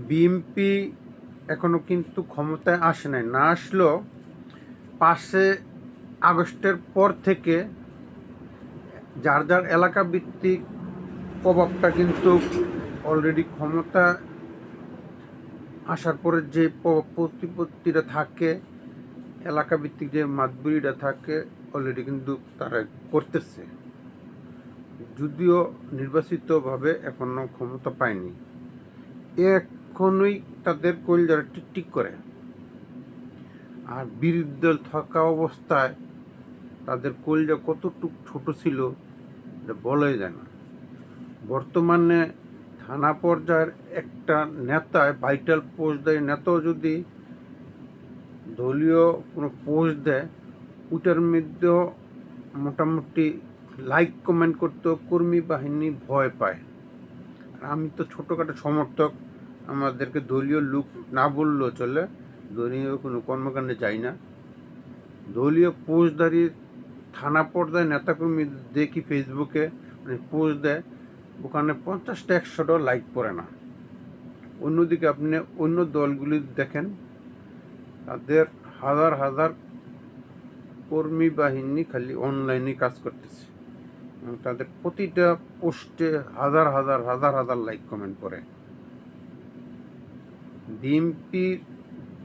BNP এখনো কিন্তু ক্ষমতায় আসে নাই, না আসলেও 5 আগস্টের পর থেকে যার যার এলাকা ভিত্তিক প্রভাবটা কিন্তু অলরেডি ক্ষমতা আসার পরে যে প্রতিপত্তিটা থাকে, এলাকা ভিত্তিক যে মাতবুরিটা থাকে, অলরেডি কিন্তু তারা করতেছে, যদিও নির্বাচিতভাবে এখনো ক্ষমতা পায়নি। এখনই তাদের কলজারা টিকটিক করে, আর বিরোধী দল থাকা অবস্থায় তাদের কলজা কতটুকু ছোট ছিল এটা বলাই যায় না। বর্তমানে থানা পর্যায়ের একটা নেতায়, ভাইটাল পোস্ট দেয় নেতাও যদি দলীয় কোনো পোস্ট দেয়, ওটার মধ্যেও মোটামুটি লাইক কমেন্ট করতেও কর্মী বাহিনী ভয় পায়। আর আমি তো ছোটোখাটো সমর্থক, আমাদেরকে দলীয় লোক না বললেও চলে, দলীয় কোনো কর্মকাণ্ডে যাই না। দলীয় পোস্টধারী থানা পর্যায়ে নেতাকর্মী দেখি ফেসবুকে পোস্ট দেয়, ওখানে 50টা 100টা লাইক পড়ে না। অন্যদিকে আপনি অন্য দলগুলি দেখেন, তাদের হাজার হাজার কর্মী বাহিনী খালি অনলাইনে কাজ করতেছে এবং তাদের প্রতিটা পোস্টে হাজার হাজার হাজার হাজার লাইক কমেন্ট করে। বিএনপির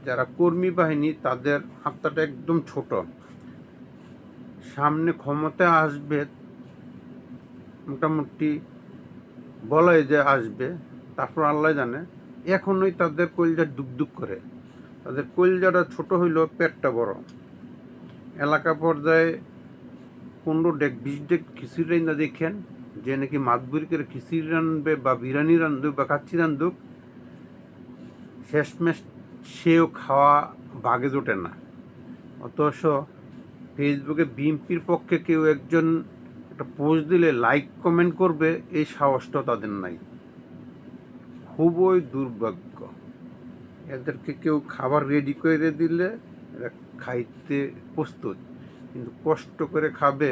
যারা কর্মী বাহিনী, তাদের আত্মাটা একদম ছোট। সামনে ক্ষমতায় আসবে, মোটামুটি বলাই যে আসবে, তারপর আল্লাহ জানে। এখনই তাদের কলজা দুক করে, তাদের কলজাটা ছোট হইলেও পেটটা বড়। এলাকা পর্যায়ে 15 ডেক 20 ডেক খিচুড়ি না দেখেন, যে নাকি মাতবুরি করে খিচুড়ি রানবে বা বিরিয়ানি রান্ধুক বা কাচ্চি রান্ধুক, শেষমেশ সেও খাওয়া বাগে জোটে না। অথচ ফেসবুকে বিএনপির পক্ষে কেউ একজন একটা পোস্ট দিলে লাইক কমেন্ট করবে, এই সাহসটাও তাদের নাই। খুবই দুর্ভাগ্য। এদেরকে কেউ খাবার রেডি করে দিলে এরা খাইতে প্রস্তুত, কিন্তু কষ্ট করে খাবে,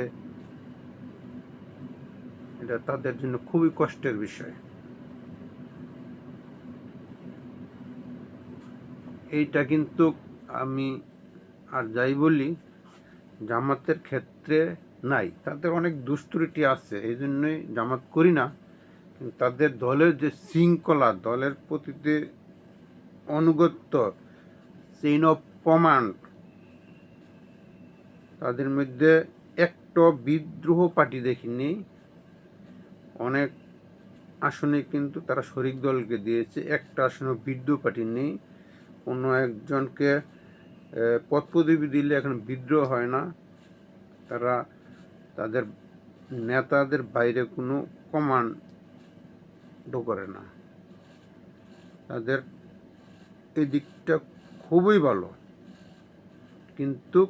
এটা তাদের জন্য খুবই কষ্টের বিষয়। এইটা কিন্তু আমি আর যাই বলি, জামাতের ক্ষেত্রে নাই। তাদের অনেক দুষ্ত্রুটি আছে, এই জন্যই জামাত করি না। কিন্তু তাদের দলের যে শৃঙ্খলা, দলের প্রতি যে অনুগত্য, চেইন অফ কমান্ড, তাদের মধ্যে একটা বিদ্রোহ পার্টি দেখিনি। অনেক আসনে কিন্তু তারা শরিক দলকে দিয়েছে, একটা আসনে বিদ্রোহ পার্টি নেই। কোনো একজনকে পদ পদবি দিলে এখন বিদ্রোহ হয় না। তারা তাদের নেতাদের বাইরে কোনো কমান্ডও করে না। তাদের এই দিকটা খুবই ভালো। কিন্তু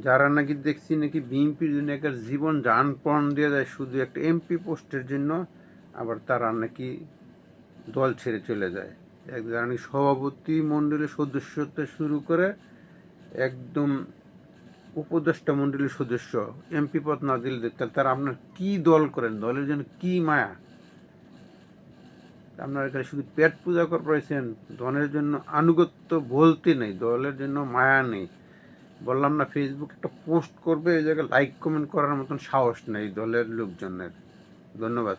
যারা নাকি দেখছি নাকি বিএনপির জন্য একটা জীবন প্রাণ দিয়ে যায় শুধু একটা এমপি পোস্টের জন্য, আবার তারা নাকি দল ছেড়ে চলে যায়। যারা নাকি সভাপতি মণ্ডলীর সদস্যতে শুরু করে একদম উপদেষ্টা মণ্ডলীর সদস্য, এমপি পদ না দিলে তারা আপনার কি দল করেন, দলের জন্য কি মায়া? আপনার এখানে শুধু পেট পূজা করে পাইছেন, দলের জন্য আনুগত্য বলতে নেই, দলের জন্য মায়া নেই। বললাম না, ফেসবুক একটা পোস্ট করবে, এই জায়গায় লাইক কমেন্ট করার মতন সাহস নেই দলের লোকজনের। ধন্যবাদ।